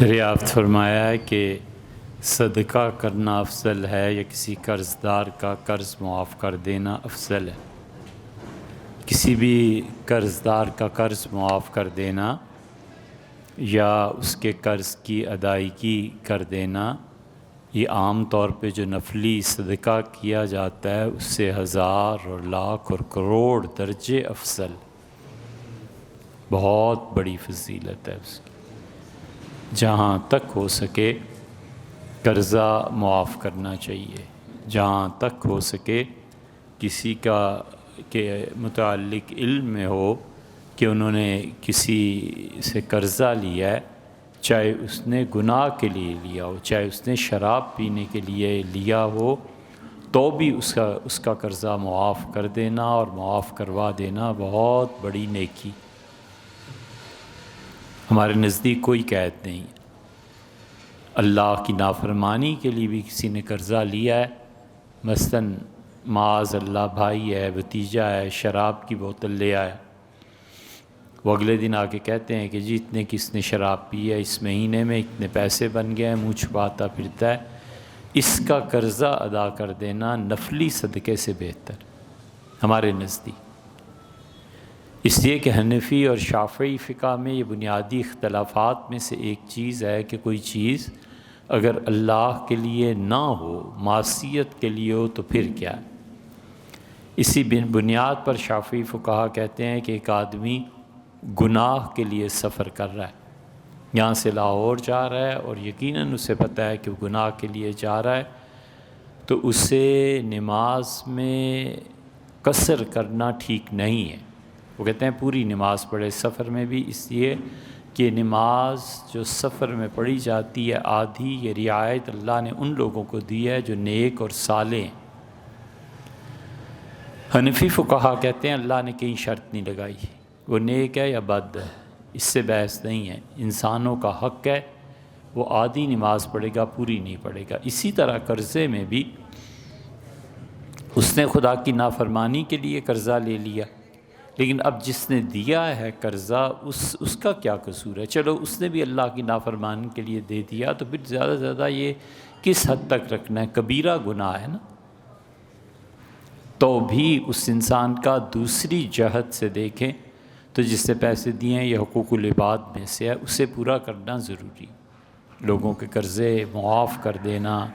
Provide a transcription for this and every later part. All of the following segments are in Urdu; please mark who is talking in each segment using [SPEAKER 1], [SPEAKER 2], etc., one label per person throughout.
[SPEAKER 1] دریافت فرمایا ہے کہ صدقہ کرنا افضل ہے یا کسی قرض دار کا قرض معاف کر دینا افضل ہے؟ کسی بھی قرض دار کا قرض معاف کر دینا یا اس کے قرض کی ادائیگی کر دینا، یہ عام طور پہ جو نفلی صدقہ کیا جاتا ہے اس سے ہزار اور لاکھ اور کروڑ درجے افضل، بہت بڑی فضیلت ہے اس کی۔ جہاں تک ہو سکے قرضہ معاف کرنا چاہیے، جہاں تک ہو سکے کسی کا کے متعلق علم میں ہو کہ انہوں نے کسی سے قرضہ لیا ہے، چاہے اس نے گناہ کے لیے لیا ہو، چاہے اس نے شراب پینے کے لیے لیا ہو، تو بھی اس کا قرضہ معاف کر دینا اور معاف کروا دینا بہت بڑی نیکی۔ ہمارے نزدیک کوئی قید نہیں۔ اللہ کی نافرمانی کے لیے بھی کسی نے قرضہ لیا ہے، مثلاً معاذ اللہ بھائی ہے، بھتیجا ہے، شراب کی بوتل لے آیا، وہ اگلے دن آ کے کہتے ہیں کہ جی اتنے کس نے شراب پی ہے، اس مہینے میں اتنے پیسے بن گئے ہیں، منہ چھپاتا پھرتا ہے، اس کا قرضہ ادا کر دینا نفلی صدقے سے بہتر ہمارے نزدیک۔ اس لیے کہ حنفی اور شافعی فقہ میں یہ بنیادی اختلافات میں سے ایک چیز ہے کہ کوئی چیز اگر اللہ کے لیے نہ ہو، معصیت کے لیے ہو، تو پھر کیا ہے؟ اسی بنیاد پر شافعی فقہا کہتے ہیں کہ ایک آدمی گناہ کے لیے سفر کر رہا ہے، یہاں سے لاہور جا رہا ہے اور یقیناً اسے پتہ ہے کہ وہ گناہ کے لیے جا رہا ہے، تو اسے نماز میں قصر کرنا ٹھیک نہیں ہے۔ وہ کہتے ہیں پوری نماز پڑھے سفر میں بھی، اس لیے کہ نماز جو سفر میں پڑھی جاتی ہے آدھی، یہ رعایت اللہ نے ان لوگوں کو دی ہے جو نیک اور صالح ہیں۔ حنفی فقہا کہتے ہیں اللہ نے کہیں شرط نہیں لگائی، وہ نیک ہے یا بد ہے، اس سے بحث نہیں ہے، انسانوں کا حق ہے، وہ آدھی نماز پڑھے گا، پوری نہیں پڑھے گا۔ اسی طرح قرضے میں بھی اس نے خدا کی نافرمانی کے لیے قرضہ لے لیا، لیکن اب جس نے دیا ہے قرضہ اس کا کیا قصور ہے؟ چلو اس نے بھی اللہ کی نافرمانی کے لیے دے دیا، تو پھر زیادہ سے زیادہ یہ کس حد تک رکھنا ہے؟ کبیرہ گناہ ہے نا۔ تو بھی اس انسان کا دوسری جہت سے دیکھیں تو جس سے پیسے دیے ہیں یہ حقوق العباد میں سے ہے، اسے پورا کرنا ضروری۔ لوگوں کے قرضے معاف کر دینا،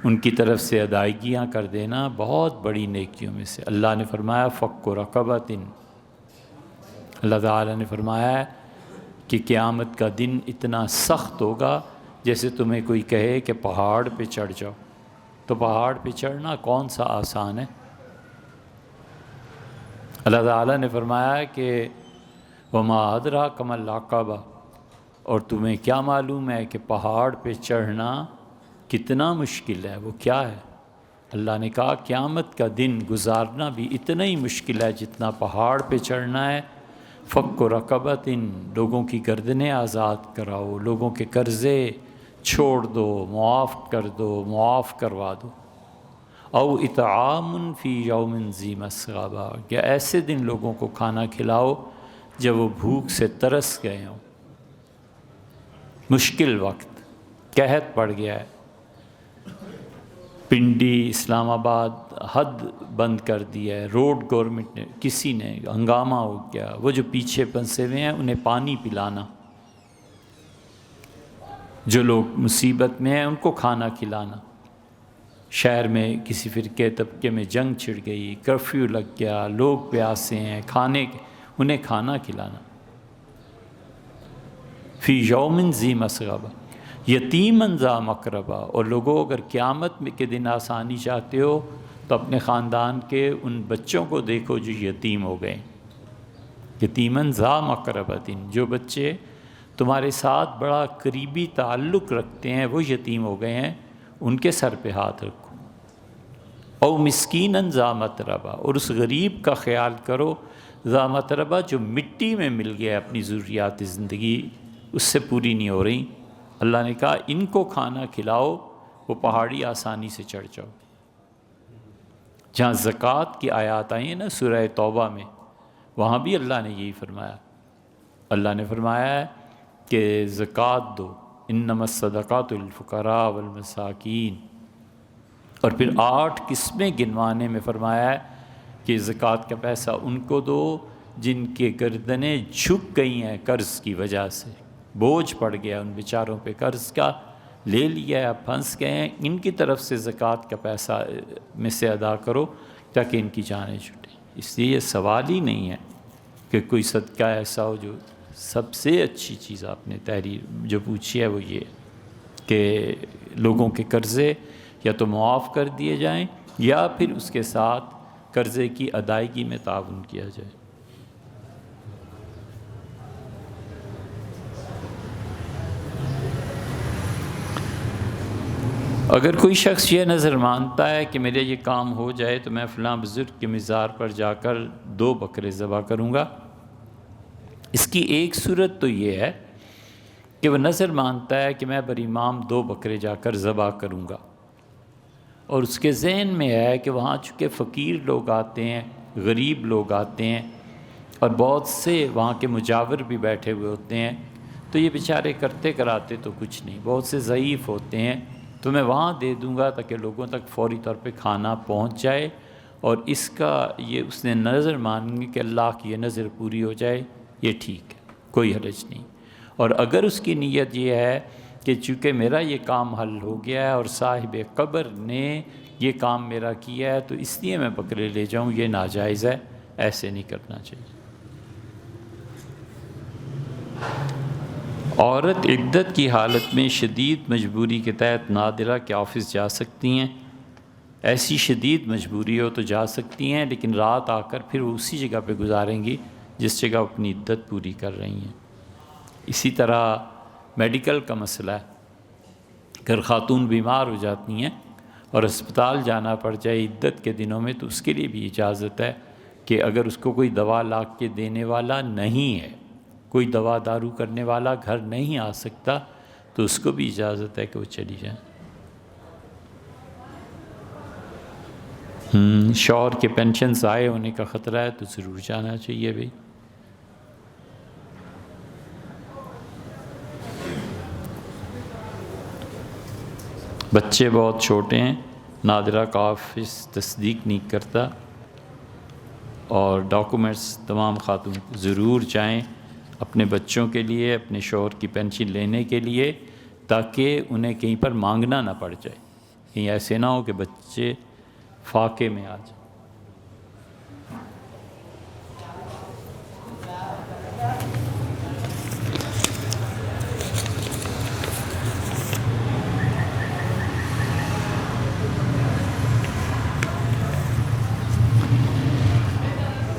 [SPEAKER 1] ان کی طرف سے ادائیگیاں کر دینا بہت بڑی نیکیوں میں سے۔ اللہ نے فرمایا فک رقبۃ، اللہ تعالیٰ نے فرمایا ہے کہ قیامت کا دن اتنا سخت ہوگا جیسے تمہیں کوئی کہے کہ پہاڑ پہ چڑھ جاؤ، تو پہاڑ پہ چڑھنا کون سا آسان ہے؟ اللہ تعالیٰ نے فرمایا کہ وما ادراک ما العقبہ، اور تمہیں کیا معلوم ہے کہ پہاڑ پہ چڑھنا کتنا مشکل ہے، وہ کیا ہے؟ اللہ نے کہا قیامت کا دن گزارنا بھی اتنا ہی مشکل ہے جتنا پہاڑ پہ چڑھنا ہے۔ فک رقبۃ، لوگوں کی گردنیں آزاد کراؤ، لوگوں کے قرضے چھوڑ دو، معاف کر دو، معاف کروا دو۔ او اطعام فی یوم ذی مسغبہ، یا ایسے دن لوگوں کو کھانا کھلاؤ جب وہ بھوک سے ترس گئے ہوں، مشکل وقت، قحط پڑ گیا ہے، پنڈی اسلام آباد حد بند کر دیا ہے، روڈ گورنمنٹ نے، کسی نے، ہنگامہ ہو گیا، وہ جو پیچھے پھنسے ہوئے ہیں انہیں پانی پلانا، جو لوگ مصیبت میں ہیں ان کو کھانا کھلانا۔ شہر میں کسی فرقے طبقے میں جنگ چھڑ گئی، کرفیو لگ گیا، لوگ پیاسے ہیں، انہیں کھانا کھلانا۔ فی یوم ذی مسغبہ یتیما ذا مقربہ، اور لوگوں اگر قیامت کے دن آسانی چاہتے ہو تو اپنے خاندان کے ان بچوں کو دیکھو جو یتیم ہو گئے، یتیما ذا مقربۃ، جو بچے تمہارے ساتھ بڑا قریبی تعلق رکھتے ہیں وہ یتیم ہو گئے ہیں، ان کے سر پہ ہاتھ رکھو۔ او مسکینا ذا متربہ، اور اس غریب کا خیال کرو، ذا متربہ جو مٹی میں مل گیا، اپنی ضروریات زندگی اس سے پوری نہیں ہو رہی، اللہ نے کہا ان کو کھانا کھلاؤ، وہ پہاڑی آسانی سے چڑھ جاؤ۔ جہاں زکوٰۃ کی آیات آئی ہیں نا سورہ توبہ میں، وہاں بھی اللہ نے یہی فرمایا، اللہ نے فرمایا ہے کہ زکوٰۃ دو، انما الصدقات للفقراء والمساکین، اور پھر 8 قسمیں گنوانے میں فرمایا ہے کہ زکوٰۃ کا پیسہ ان کو دو جن کے گردنیں جھک گئی ہیں قرض کی وجہ سے، بوجھ پڑ گیا ان بیچاروں پہ قرض کا، لے لیا ہے، پھنس گئے ہیں، ان کی طرف سے زکوٰۃ کا پیسہ میں سے ادا کرو تاکہ ان کی جانیں چھٹیں۔ اس لیے یہ سوال ہی نہیں ہے کہ کوئی صدقہ ایسا ہو جو، سب سے اچھی چیز آپ نے تحریر جو پوچھی ہے وہ یہ کہ لوگوں کے قرضے یا تو معاف کر دیے جائیں یا پھر اس کے ساتھ قرضے کی ادائیگی میں تعاون کیا جائے۔ اگر کوئی شخص یہ نظر مانتا ہے کہ میرے یہ کام ہو جائے تو میں فلاں بزرگ کے مزار پر جا کر 2 بکرے ذبح کروں گا، اس کی ایک صورت تو یہ ہے کہ وہ نظر مانتا ہے کہ میں بر امام 2 بکرے جا کر ذبح کروں گا، اور اس کے ذہن میں ہے کہ وہاں چونکہ فقیر لوگ آتے ہیں، غریب لوگ آتے ہیں، اور بہت سے وہاں کے مجاور بھی بیٹھے ہوئے ہوتے ہیں، تو یہ بیچارے کرتے کراتے تو کچھ نہیں، بہت سے ضعیف ہوتے ہیں، تو میں وہاں دے دوں گا تاکہ لوگوں تک فوری طور پہ کھانا پہنچ جائے، اور اس کا یہ اس نے نظر مانی کہ اللہ کی یہ نظر پوری ہو جائے، یہ ٹھیک ہے، کوئی حرج نہیں۔ اور اگر اس کی نیت یہ ہے کہ چونکہ میرا یہ کام حل ہو گیا ہے اور صاحب قبر نے یہ کام میرا کیا ہے تو اس لیے میں بکرے لے جاؤں، یہ ناجائز ہے، ایسے نہیں کرنا چاہیے۔ عورت عدت کی حالت میں شدید مجبوری کے تحت نادرہ کے آفس جا سکتی ہیں؟ ایسی شدید مجبوری ہو تو جا سکتی ہیں، لیکن رات آ کر پھر وہ اسی جگہ پہ گزاریں گی جس جگہ اپنی عدت پوری کر رہی ہیں۔ اسی طرح میڈیکل کا مسئلہ ہے، اگر خاتون بیمار ہو جاتی ہیں اور اسپتال جانا پڑ جائے عدت کے دنوں میں، تو اس کے لیے بھی اجازت ہے کہ اگر اس کو کوئی دوا لا کے دینے والا نہیں ہے، کوئی دوا دارو کرنے والا گھر نہیں آ سکتا، تو اس کو بھی اجازت ہے کہ وہ چلی جائیں۔ شوہر کے پینشن ضائع ہونے کا خطرہ ہے تو ضرور جانا چاہیے بھائی۔ بچے بہت چھوٹے ہیں، نادرہ کا آفس تصدیق نہیں کرتا، اور ڈاکومنٹس تمام خاتون ضرور جائیں اپنے بچوں کے لیے، اپنے شوہر کی پینشن لینے کے لیے، تاکہ انہیں کہیں پر مانگنا نہ پڑ جائے، کہیں ایسے نہ ہو کہ بچے فاقے میں آ جائیں۔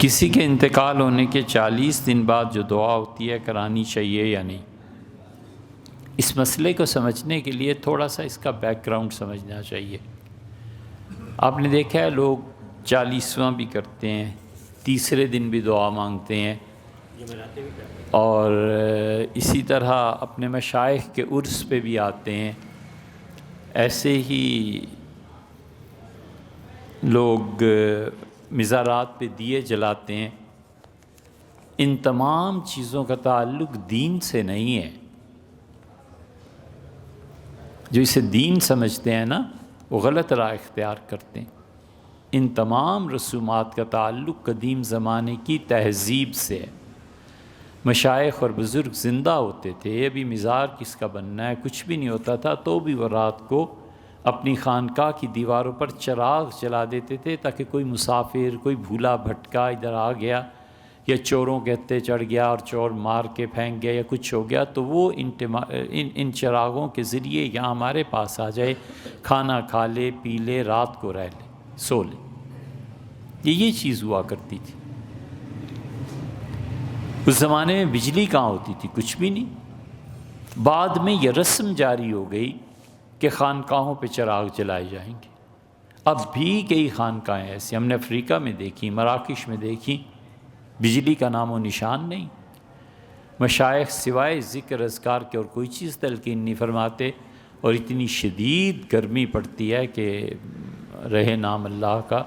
[SPEAKER 1] کسی کے انتقال ہونے کے 40 دن بعد جو دعا ہوتی ہے کرانی چاہیے یا نہیں؟ اس مسئلے کو سمجھنے کے لیے تھوڑا سا اس کا بیک گراؤنڈ سمجھنا چاہیے۔ آپ نے دیکھا ہے لوگ 40واں بھی کرتے ہیں، تیسرے دن بھی دعا مانگتے ہیں، اور اسی طرح اپنے مشائخ کے عرس پہ بھی آتے ہیں، ایسے ہی لوگ مزارات پہ دیے جلاتے ہیں۔ ان تمام چیزوں کا تعلق دین سے نہیں ہے۔ جو اسے دین سمجھتے ہیں نا، وہ غلط راہ اختیار کرتے ہیں۔ ان تمام رسومات کا تعلق قدیم زمانے کی تہذیب سے ہے۔ مشائخ اور بزرگ زندہ ہوتے تھے، ابھی مزار کس کا بننا ہے، کچھ بھی نہیں ہوتا تھا، تو بھی وہ رات کو اپنی خانقاہ کی دیواروں پر چراغ جلا دیتے تھے تاکہ کوئی مسافر، کوئی بھولا بھٹکا ادھر آ گیا یا چوروں کے ہتھے چڑھ گیا اور چور مار کے پھینک گیا یا کچھ ہو گیا، تو وہ ان چراغوں کے ذریعے یہاں ہمارے پاس آ جائے، کھانا کھا لے، پی لے، رات کو رہ لے، سو لے۔ یہ چیز ہوا کرتی تھی۔ اس زمانے میں بجلی کہاں ہوتی تھی؟ کچھ بھی نہیں۔ بعد میں یہ رسم جاری ہو گئی کہ خانقاہوں پہ چراغ جلائے جائیں گے۔ اب بھی کئی خانقاہیں ایسی ہم نے افریقہ میں دیکھی، مراکش میں دیکھی، بجلی کا نام و نشان نہیں۔ مشائخ سوائے ذکر اذکار کے اور کوئی چیز تلقین نہیں فرماتے، اور اتنی شدید گرمی پڑتی ہے کہ رہے نام اللہ کا۔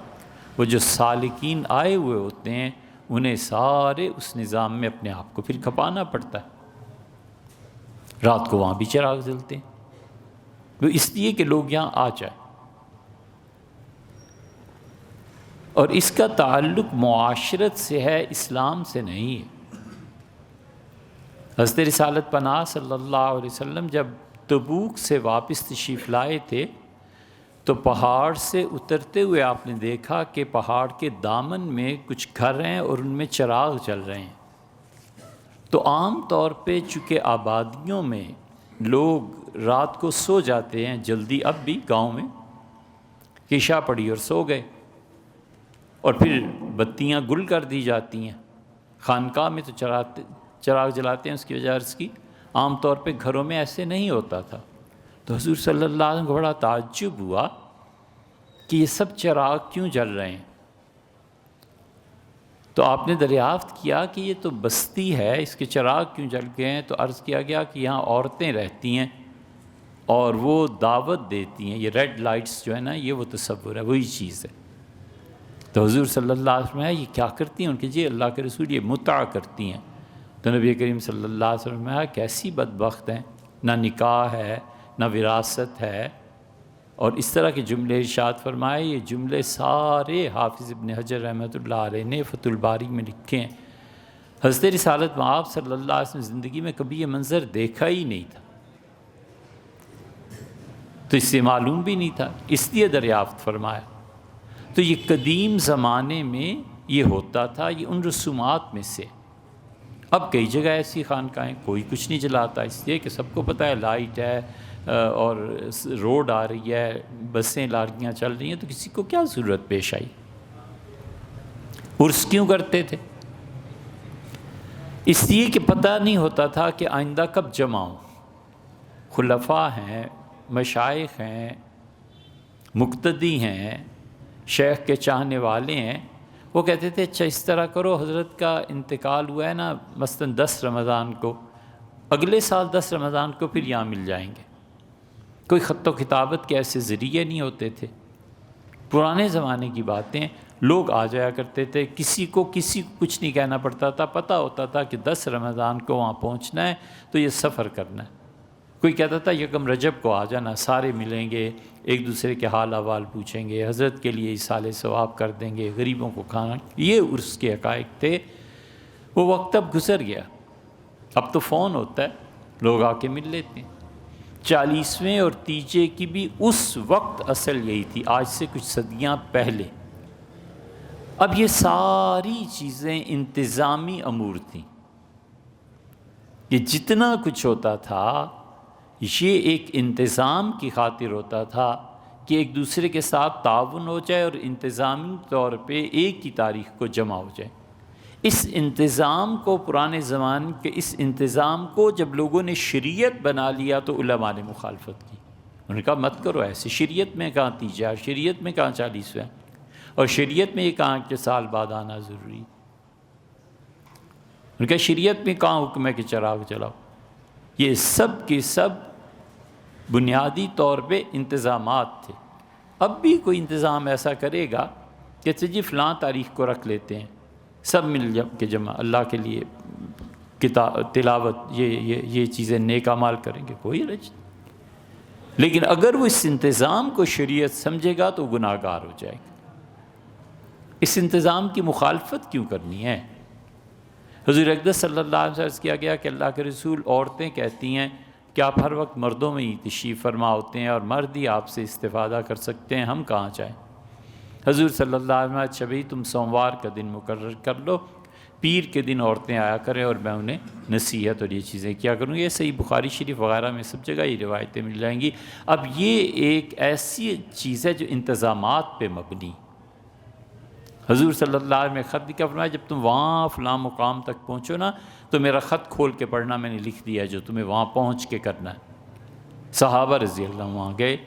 [SPEAKER 1] وہ جو سالکین آئے ہوئے ہوتے ہیں انہیں سارے اس نظام میں اپنے آپ کو پھر کھپانا پڑتا ہے۔ رات کو وہاں بھی چراغ جلتے ہیں، وہ اس لیے کہ لوگ یہاں آ جائیں۔ اور اس کا تعلق معاشرت سے ہے، اسلام سے نہیں ہے۔ حضرت رسالت پناہ صلی اللہ علیہ وسلم جب تبوک سے واپس تشریف لائے تھے تو پہاڑ سے اترتے ہوئے آپ نے دیکھا کہ پہاڑ کے دامن میں کچھ گھر ہیں اور ان میں چراغ جل رہے ہیں۔ تو عام طور پہ چونکہ آبادیوں میں لوگ رات کو سو جاتے ہیں جلدی، اب بھی گاؤں میں عشاء پڑی اور سو گئے، اور پھر بتیاں گل کر دی جاتی ہیں۔ خانقاہ میں تو چراغ جلاتے ہیں، اس کی وجہ عرض کی، عام طور پہ گھروں میں ایسے نہیں ہوتا تھا۔ تو حضور صلی اللہ علیہ وسلم کو بڑا تعجب ہوا کہ یہ سب چراغ کیوں جل رہے ہیں۔ تو آپ نے دریافت کیا کہ یہ تو بستی ہے، اس کے چراغ کیوں جل گئے ہیں؟ تو عرض کیا گیا کہ یہاں عورتیں رہتی ہیں اور وہ دعوت دیتی ہیں، یہ ریڈ لائٹس جو ہے نا، یہ وہ تصور ہے، وہی چیز ہے۔ تو حضور صلی اللہ علیہ وسلم یہ کیا کرتی ہیں؟ ان کے جی اللہ کے رسول یہ متع کرتی ہیں۔ تو نبی کریم صلی اللہ علیہ وسلم نے کیسی بدبخت ہیں، نہ نکاح ہے نہ وراثت ہے، اور اس طرح کے جملے ارشاد فرمائے۔ یہ جملے سارے حافظ ابن حجر رحمۃ اللہ علیہ نے فتح الباری میں لکھے ہیں۔ حضرت رسالت مآب صلی اللہ علیہ وسلم زندگی میں کبھی یہ منظر دیکھا ہی نہیں تھا، تو اس سے معلوم بھی نہیں تھا، اس لیے دریافت فرمایا۔ تو یہ قدیم زمانے میں یہ ہوتا تھا، یہ ان رسومات میں سے۔ اب کئی جگہ ایسی خانقاہیں کوئی کچھ نہیں جلاتا، اس لیے کہ سب کو پتہ ہے لائٹ ہے اور روڈ آ رہی ہے، بسیں لاریاں چل رہی ہیں، تو کسی کو کیا ضرورت پیش آئی؟ عرس کیوں کرتے تھے؟ اس لیے کہ پتہ نہیں ہوتا تھا کہ آئندہ کب جمع ہوں۔ خلفاء ہیں، مشائخ ہیں، مقتدی ہیں، شیخ کے چاہنے والے ہیں، وہ کہتے تھے اچھا اس طرح کرو، حضرت کا انتقال ہوا ہے نا مثلاً 10 رمضان کو، اگلے سال 10 رمضان کو پھر یہاں مل جائیں گے۔ کوئی خط و کتابت کے ایسے ذریعے نہیں ہوتے تھے، پرانے زمانے کی باتیں، لوگ آ جایا کرتے تھے، کسی کو کچھ نہیں کہنا پڑتا تھا، پتہ ہوتا تھا کہ 10 رمضان کو وہاں پہنچنا ہے تو یہ سفر کرنا ہے۔ کوئی کہتا تھا یکم رجب کو آ جانا، سارے ملیں گے، ایک دوسرے کے حال احوال پوچھیں گے، حضرت کے لیے ایصال ثواب کر دیں گے، غریبوں کو کھانا، یہ عرس کے حقائق تھے۔ وہ وقت اب گزر گیا، اب تو فون ہوتا ہے، لوگ آ کے مل لیتے ہیں۔ 40ویں اور تیجے کی بھی اس وقت اصل یہی تھی، آج سے کچھ صدیاں پہلے۔ اب یہ ساری چیزیں انتظامی امور تھیں، یہ جتنا کچھ ہوتا تھا یہ ایک انتظام کی خاطر ہوتا تھا کہ ایک دوسرے کے ساتھ تعاون ہو جائے اور انتظامی طور پہ ایک ہی تاریخ کو جمع ہو جائے۔ اس انتظام کو، پرانے زمانے کے اس انتظام کو جب لوگوں نے شریعت بنا لیا تو علماء نے مخالفت کی، انہوں نے کہا مت کرو ایسے، شریعت میں کہاں تیجا، شریعت میں کہاں 40ویں، اور شریعت میں یہ کہاں کہ سال بعد آنا ضروری، انہوں نے کہا شریعت میں کہاں حکم ہے کہ چراغ جلاؤ۔ یہ سب کے سب بنیادی طور پہ انتظامات تھے۔ اب بھی کوئی انتظام ایسا کرے گا کہ جی فلاں تاریخ کو رکھ لیتے ہیں، سب مل کے جمع اللہ کے لیے تلاوت، یہ چیزیں نیک اعمال کریں گے، کوئی حرج نہیں۔ لیکن اگر وہ اس انتظام کو شریعت سمجھے گا تو گناہ گار ہو جائے گا۔ اس انتظام کی مخالفت کیوں کرنی ہے؟ حضور اقدس صلی اللہ علیہ وسلم سے کیا گیا کہ اللہ کے رسول، عورتیں کہتی ہیں کہ آپ ہر وقت مردوں میں ہی تشریف فرما ہوتے ہیں اور مرد ہی آپ سے استفادہ کر سکتے ہیں، ہم کہاں جائیں؟ حضور صلی اللہ علیہ وسلم اچھا بھائی تم سوموار کا دن مقرر کر لو، پیر کے دن عورتیں آیا کریں اور میں انہیں نصیحت اور یہ چیزیں کیا کروں۔ یہ صحیح بخاری شریف وغیرہ میں سب جگہ یہ روایتیں مل جائیں گی۔ اب یہ ایک ایسی چیز ہے جو انتظامات پہ مبنی۔ حضور صلی اللہ علیہ وسلم نے خط لکھا، فرمایا جب تم وہاں فلاں مقام تک پہنچو نا تو میرا خط کھول کے پڑھنا، میں نے لکھ دیا جو تمہیں وہاں پہنچ کے کرنا ہے۔ صحابہ رضی اللہ عنہ وہاں گئے،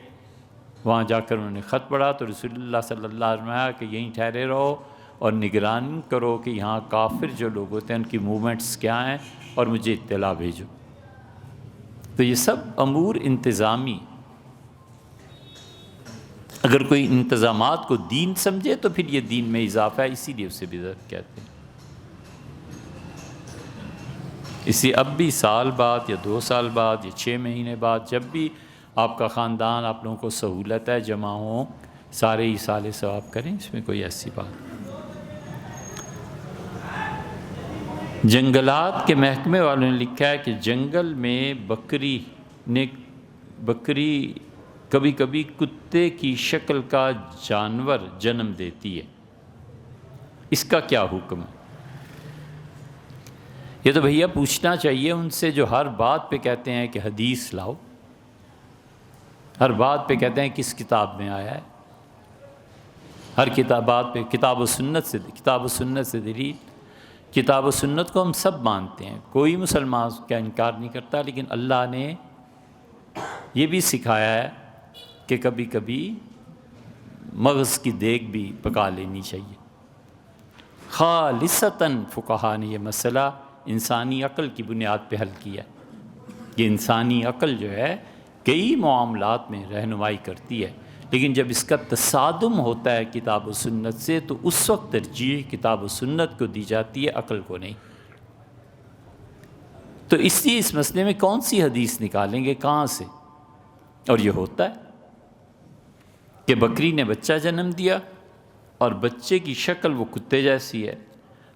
[SPEAKER 1] وہاں جا کر انہوں نے خط پڑھا تو رسول اللہ صلی اللہ علیہ وسلم کہ یہیں ٹھہرے رہو اور نگرانی کرو کہ یہاں کافر جو لوگ ہوتے ہیں ان کی موومنٹس کیا ہیں اور مجھے اطلاع بھیجو۔ تو یہ سب امور انتظامی، اگر کوئی انتظامات کو دین سمجھے تو پھر یہ دین میں اضافہ ہے، اسی لیے اسے بدعت کہتے ہیں۔ اسی اب بھی سال بعد یا 2 سال بعد یا 6 مہینے بعد جب بھی آپ کا خاندان آپ لوگوں کو سہولت ہے جمع ہوں، سارے ایصال ثواب کریں، اس میں کوئی ایسی بات نہیں۔ جنگلات کے محکمے والوں نے لکھا ہے کہ جنگل میں بکری کبھی کبھی کتے کی شکل کا جانور جنم دیتی ہے، اس کا کیا حکم ہے؟ یہ تو بھیا پوچھنا چاہیے ان سے جو ہر بات پہ کہتے ہیں کہ حدیث لاؤ، ہر بات پہ کہتے ہیں کس کتاب میں آیا ہے، ہر بات پہ کتاب و سنت سے دلیل۔ کتاب و سنت کو ہم سب مانتے ہیں، کوئی مسلمان کا انکار نہیں کرتا، لیکن اللہ نے یہ بھی سکھایا ہے کہ کبھی کبھی مغز کی دیگ بھی پکا لینی چاہیے۔ خالصتاً فقہا نے یہ مسئلہ انسانی عقل کی بنیاد پہ حل کیا ہے۔ یہ انسانی عقل جو ہے کئی معاملات میں رہنمائی کرتی ہے، لیکن جب اس کا تصادم ہوتا ہے کتاب و سنت سے تو اس وقت ترجیح کتاب و سنت کو دی جاتی ہے، عقل کو نہیں۔ تو اس لیے اس مسئلے میں کون سی حدیث نکالیں گے، کہاں سے؟ اور یہ ہوتا ہے کہ بکری نے بچہ جنم دیا اور بچے کی شکل وہ کتے جیسی ہے۔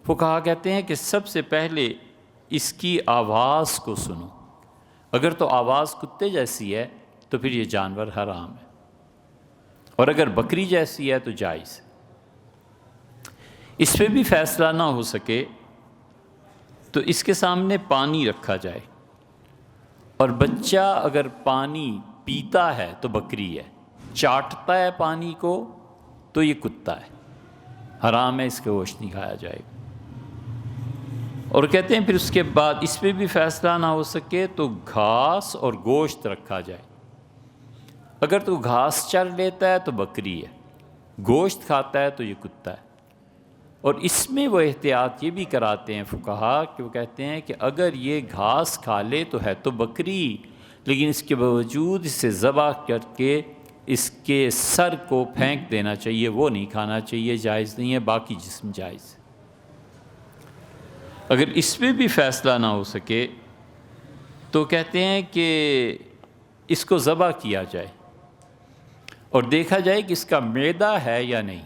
[SPEAKER 1] فقہا کہتے ہیں کہ سب سے پہلے اس کی آواز کو سنو، اگر تو آواز کتے جیسی ہے تو پھر یہ جانور حرام ہے، اور اگر بکری جیسی ہے تو جائز ہے۔ اس پہ بھی فیصلہ نہ ہو سکے تو اس کے سامنے پانی رکھا جائے، اور بچہ اگر پانی پیتا ہے تو بکری ہے، چاٹتا ہے پانی کو تو یہ کتا ہے، حرام ہے، اس کا گوشت نہیں کھایا جائے گا۔ اور کہتے ہیں پھر اس کے بعد اس پہ بھی فیصلہ نہ ہو سکے تو گھاس اور گوشت رکھا جائے، اگر تو گھاس چر لیتا ہے تو بکری ہے، گوشت کھاتا ہے تو یہ کتا ہے۔ اور اس میں وہ احتیاط یہ بھی کراتے ہیں فقہا کہ وہ کہتے ہیں کہ اگر یہ گھاس کھا لے تو ہے تو بکری، لیکن اس کے باوجود اسے ذبح کر کے اس کے سر کو پھینک دینا چاہیے، وہ نہیں کھانا چاہیے، جائز نہیں ہے، باقی جسم جائز ہے۔ اگر اس میں بھی فیصلہ نہ ہو سکے تو کہتے ہیں کہ اس کو ذبح کیا جائے اور دیکھا جائے کہ اس کا معدہ ہے یا نہیں،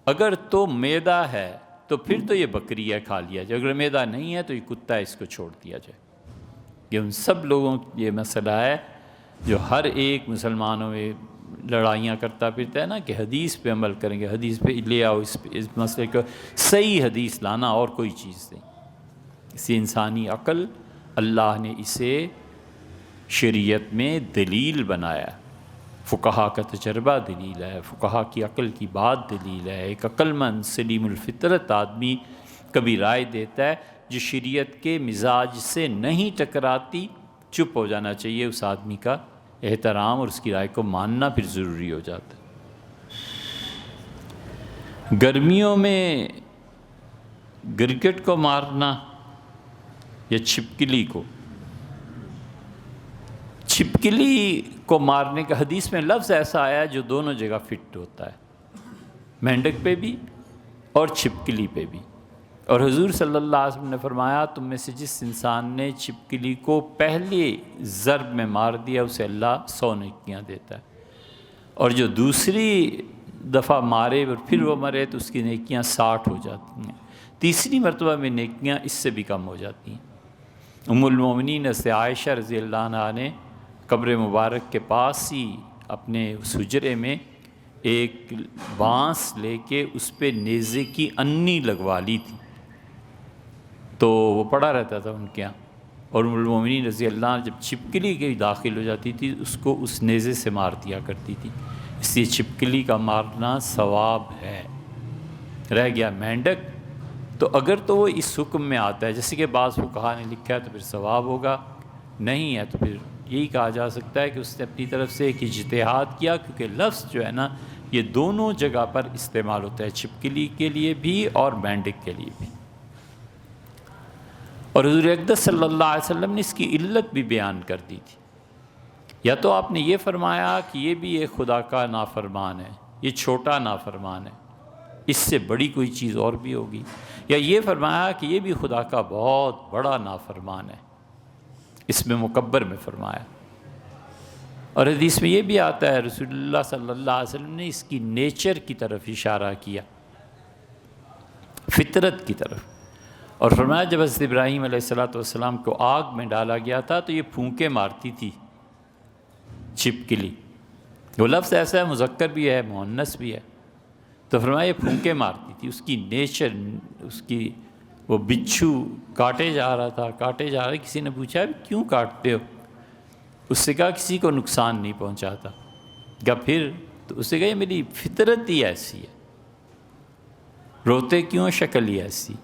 [SPEAKER 1] اگر تو معدہ ہے تو پھر تو یہ بکری ہے، کھا لیا جائے، اگر معدہ نہیں ہے تو یہ کتا ہے، اس کو چھوڑ دیا جائے۔ یہ ان سب لوگوں یہ مسئلہ ہے جو ہر ایک مسلمانوں میں لڑائیاں کرتا پھرتا ہے نا کہ حدیث پہ عمل کریں گے، حدیث پہ لے آؤ، اس مسئلے کو صحیح حدیث لانا اور کوئی چیز نہیں۔ اسی انسانی عقل اللہ نے اسے شریعت میں دلیل بنایا، فقہا کا تجربہ دلیل ہے، فقہا کی عقل کی بات دلیل ہے۔ ایک عقل مند سلیم الفطرت آدمی کبھی رائے دیتا ہے جو شریعت کے مزاج سے نہیں ٹکراتی، چپ ہو جانا چاہیے، اس آدمی کا احترام اور اس کی رائے کو ماننا پھر ضروری ہو جاتا ہے۔ گرمیوں میں گرگٹ کو مارنا یا چھپکلی کو مارنے کا حدیث میں لفظ ایسا آیا ہے جو دونوں جگہ فٹ ہوتا ہے، مینڈک پہ بھی اور چھپکلی پہ بھی۔ اور حضور صلی اللہ علیہ وسلم نے فرمایا تم میں سے جس انسان نے چھپکلی کو پہلے ضرب میں مار دیا اسے اللہ 100 نیکیاں دیتا ہے، اور جو دوسری دفعہ مارے اور پھر وہ مرے تو اس کی نیکیاں 60 ہو جاتی ہیں، تیسری مرتبہ میں نیکیاں اس سے بھی کم ہو جاتی ہیں۔ ام المومنین عائشہ رضی اللہ عنہا نے قبر مبارک کے پاس ہی اپنے اس حجرے میں ایک بانس لے کے اس پہ نیزے کی انی لگوا لی تھی، تو وہ پڑا رہتا تھا ان کے یہاں، اور ام المومنین رضی اللہ عنہ جب چھپکلی کے داخل ہو جاتی تھی اس کو اس نیزے سے مار دیا کرتی تھی۔ اس لیے چھپکلی کا مارنا ثواب ہے۔ رہ گیا مینڈک، تو اگر تو وہ اس حکم میں آتا ہے جیسے کہ بعض فقہا نے لکھا ہے تو پھر ثواب ہوگا، نہیں ہے تو پھر یہی کہا جا سکتا ہے کہ اس نے اپنی طرف سے ایک اجتہاد کیا، کیونکہ لفظ جو ہے نا یہ دونوں جگہ پر استعمال ہوتا ہے، چھپکلی کے لیے بھی اور مینڈک کے لیے بھی۔ اور حضور اقدس صلی اللہ علیہ وسلم نے اس کی علت بھی بیان کر دی تھی، یا تو آپ نے یہ فرمایا کہ یہ بھی ایک خدا کا نافرمان ہے، یہ چھوٹا نافرمان ہے، اس سے بڑی کوئی چیز اور بھی ہوگی؟ یا یہ فرمایا کہ یہ بھی خدا کا بہت بڑا نافرمان ہے، اس میں مکبر میں فرمایا۔ اور حدیث میں یہ بھی آتا ہے رسول اللہ صلی اللہ علیہ وسلم نے اس کی نیچر کی طرف اشارہ کیا، فطرت کی طرف، اور فرمایا جب حضرت ابراہیم علیہ السلام کو آگ میں ڈالا گیا تھا تو یہ پھونکے مارتی تھی چھپکلی۔ وہ لفظ ایسا ہے، مذکر بھی ہے مؤنث بھی ہے، تو فرمایا یہ پھونکے مارتی تھی، اس کی نیچر، اس کی وہ بچھو کاٹے جا رہا تھا، کسی نے پوچھا کیوں کاٹتے ہو؟ اس سے کہا کسی کو نقصان نہیں پہنچاتا۔ کہا پھر؟ تو اس سے کہا یہ میری فطرت ہی ایسی ہے، روتے کیوں؟ شکل ہی ایسی۔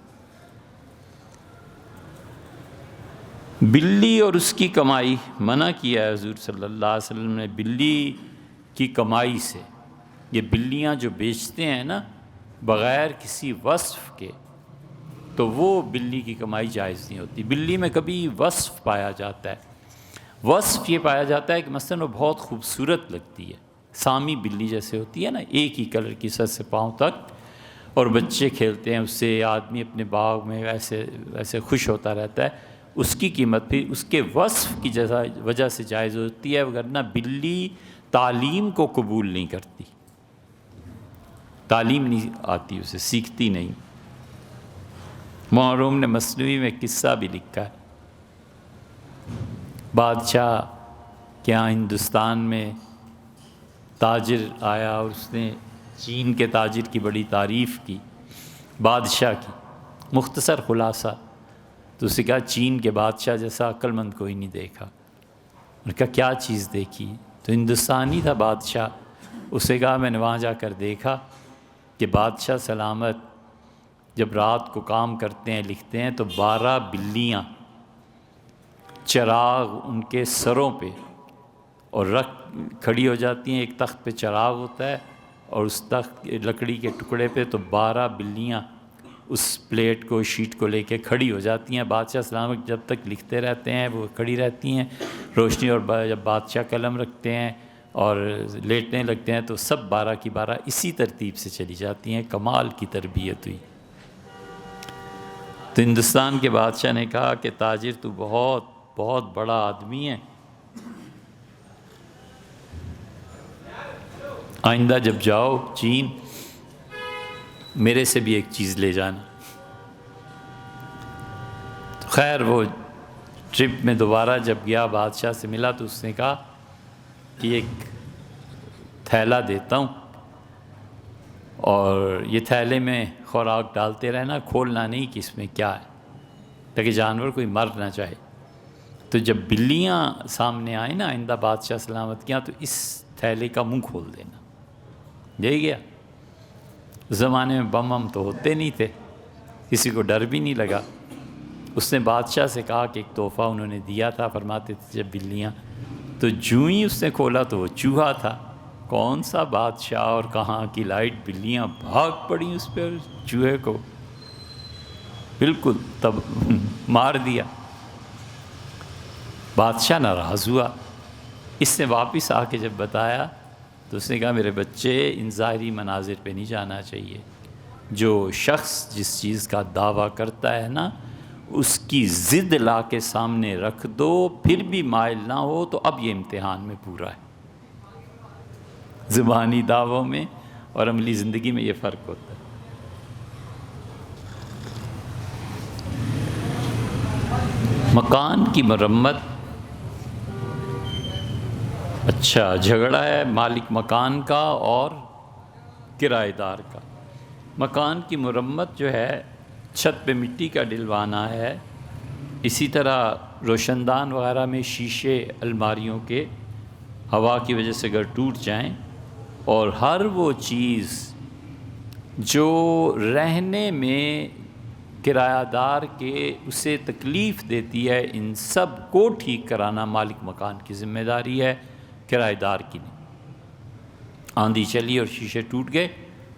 [SPEAKER 1] بلی اور اس کی کمائی منع کیا ہے حضور صلی اللہ علیہ وسلم نے، بلی کی کمائی سے۔ یہ بلیاں جو بیچتے ہیں نا بغیر کسی وصف کے، تو وہ بلی کی کمائی جائز نہیں ہوتی۔ بلی میں کبھی وصف پایا جاتا ہے، وصف یہ پایا جاتا ہے کہ مثلاً وہ بہت خوبصورت لگتی ہے، سامی بلی جیسے ہوتی ہے نا، ایک ہی کلر کی سر سے پاؤں تک، اور بچے کھیلتے ہیں اس سے، آدمی اپنے باغ میں ایسے خوش ہوتا رہتا ہے، اس کی قیمت پھر اس کے وصف کی وجہ سے جائز ہوتی ہے، ورنہ بلی تعلیم کو قبول نہیں کرتی، تعلیم نہیں آتی اسے، سیکھتی نہیں۔ محروم نے مثنوی میں قصہ بھی لکھا ہے، بادشاہ کے یہاں ہندوستان میں تاجر آیا اور اس نے چین کے تاجر کی بڑی تعریف کی، بادشاہ کی، مختصر خلاصہ، تو اسے کہا چین کے بادشاہ جیسا عقل مند کوئی نہیں دیکھا۔ انہوں نے کہا کیا چیز دیکھی؟ تو ہندوستانی تھا بادشاہ، اسے کہا میں نے وہاں جا کر دیکھا کہ بادشاہ سلامت جب رات کو کام کرتے ہیں لکھتے ہیں تو 12 بلیاں چراغ ان کے سروں پہ اور کھڑی ہو جاتی ہیں، ایک تخت پہ چراغ ہوتا ہے اور اس تخت لکڑی کے ٹکڑے پہ تو 12 بلیاں اس پلیٹ کو، شیٹ کو لے کے کھڑی ہو جاتی ہیں۔ بادشاہ سلامت جب تک لکھتے رہتے ہیں وہ کھڑی رہتی ہیں روشنی، اور جب بادشاہ قلم رکھتے ہیں اور لیٹنے لگتے ہیں تو سب 12 کی 12 اسی ترتیب سے چلی جاتی ہیں۔ کمال کی تربیت ہوئی۔ تو ہندوستان کے بادشاہ نے کہا کہ تاجر تو بہت بہت بڑا آدمی ہے، آئندہ جب جاؤ چین میرے سے بھی ایک چیز لے جانا۔ تو خیر وہ ٹرپ میں دوبارہ جب گیا بادشاہ سے ملا تو اس نے کہا کہ ایک تھیلا دیتا ہوں اور یہ تھیلے میں خوراک ڈالتے رہنا، کھولنا نہیں کہ اس میں کیا ہے، تاکہ جانور کوئی مر نہ جائے۔ تو جب بلیاں سامنے آئیں نا آئندہ بادشاہ سلامت کیا، تو اس تھیلے کا منہ کھول دینا۔ یہی گیا۔ اس زمانے میں بم تو ہوتے نہیں تھے، کسی کو ڈر بھی نہیں لگا۔ اس نے بادشاہ سے کہا کہ ایک تحفہ انہوں نے دیا تھا، فرماتے تھے جب بلیاں، تو جوں ہی اس نے کھولا تو وہ چوہا تھا۔ کون سا بادشاہ اور کہاں کی لائٹ، بلیاں بھاگ پڑیں اس پہ، چوہے کو بالکل تب مار دیا۔ بادشاہ ناراض ہوا۔ اس نے واپس آ کے جب بتایا تو اس نے کہا میرے بچے ان ظاہری مناظر پہ نہیں جانا چاہیے، جو شخص جس چیز کا دعویٰ کرتا ہے نا اس کی ضد لا کے سامنے رکھ دو، پھر بھی مائل نہ ہو تو اب یہ امتحان میں پورا ہے۔ زبانی دعووں میں اور عملی زندگی میں یہ فرق ہوتا ہے۔ مکان کی مرمت، اچھا جھگڑا ہے مالک مکان کا اور کرایہ دار کا۔ مکان کی مرمت جو ہے چھت پہ مٹی کا ڈلوانا ہے، اسی طرح روشن دان وغیرہ میں شیشے الماریوں کے ہوا کی وجہ سے اگر ٹوٹ جائیں، اور ہر وہ چیز جو رہنے میں کرایہ دار کے اسے تکلیف دیتی ہے، ان سب کو ٹھیک کرانا مالک مکان کی ذمہ داری ہے، کرایہ دار کی نہیں۔ آندھی چلی اور شیشے ٹوٹ گئے،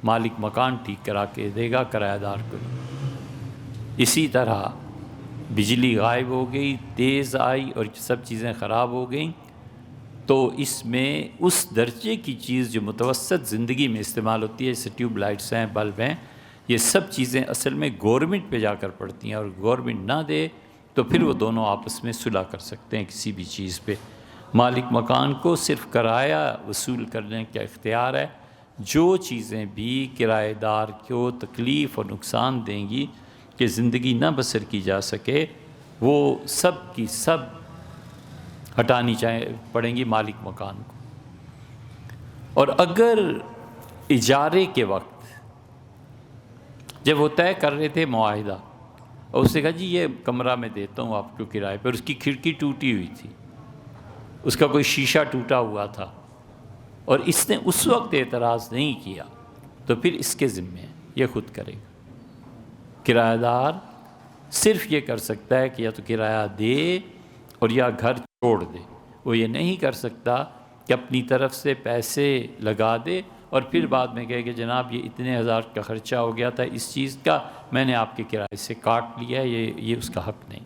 [SPEAKER 1] مالک مکان ٹھیک کرا کے دے گا، کرایہ دار کو نہیں۔ اسی طرح بجلی غائب ہو گئی، تیز آئی اور سب چیزیں خراب ہو گئیں تو اس میں اس درجے کی چیز جو متوسط زندگی میں استعمال ہوتی ہے، جیسے ٹیوب لائٹس ہیں، بلب ہیں، یہ سب چیزیں اصل میں گورنمنٹ پہ جا کر پڑتی ہیں، اور گورنمنٹ نہ دے تو پھر وہ دونوں آپس میں صلح کر سکتے ہیں کسی بھی چیز پہ۔ مالک مکان کو صرف کرایہ وصول کرنے کا اختیار ہے۔ جو چیزیں بھی کرایہ دار کو تکلیف اور نقصان دیں گی کہ زندگی نہ بسر کی جا سکے، وہ سب کی سب ہٹانی پڑیں گی مالک مکان کو۔ اور اگر اجارے کے وقت جب وہ طے کر رہے تھے معاہدہ، اور اس نے کہا جی یہ کمرہ میں دیتا ہوں آپ کو کرائے پر، اس کی کھڑکی ٹوٹی ہوئی تھی، اس کا کوئی شیشہ ٹوٹا ہوا تھا، اور اس نے اس وقت اعتراض نہیں کیا، تو پھر اس کے ذمے ہے، یہ خود کرے گا۔ کرایہ دار صرف یہ کر سکتا ہے کہ یا تو کرایہ دے اور یا گھر چھوڑ دے، وہ یہ نہیں کر سکتا کہ اپنی طرف سے پیسے لگا دے اور پھر بعد میں کہے کہ جناب یہ اتنے ہزار کا خرچہ ہو گیا تھا اس چیز کا، میں نے آپ کے کرائے سے کاٹ لیا ہے، یہ اس کا حق نہیں۔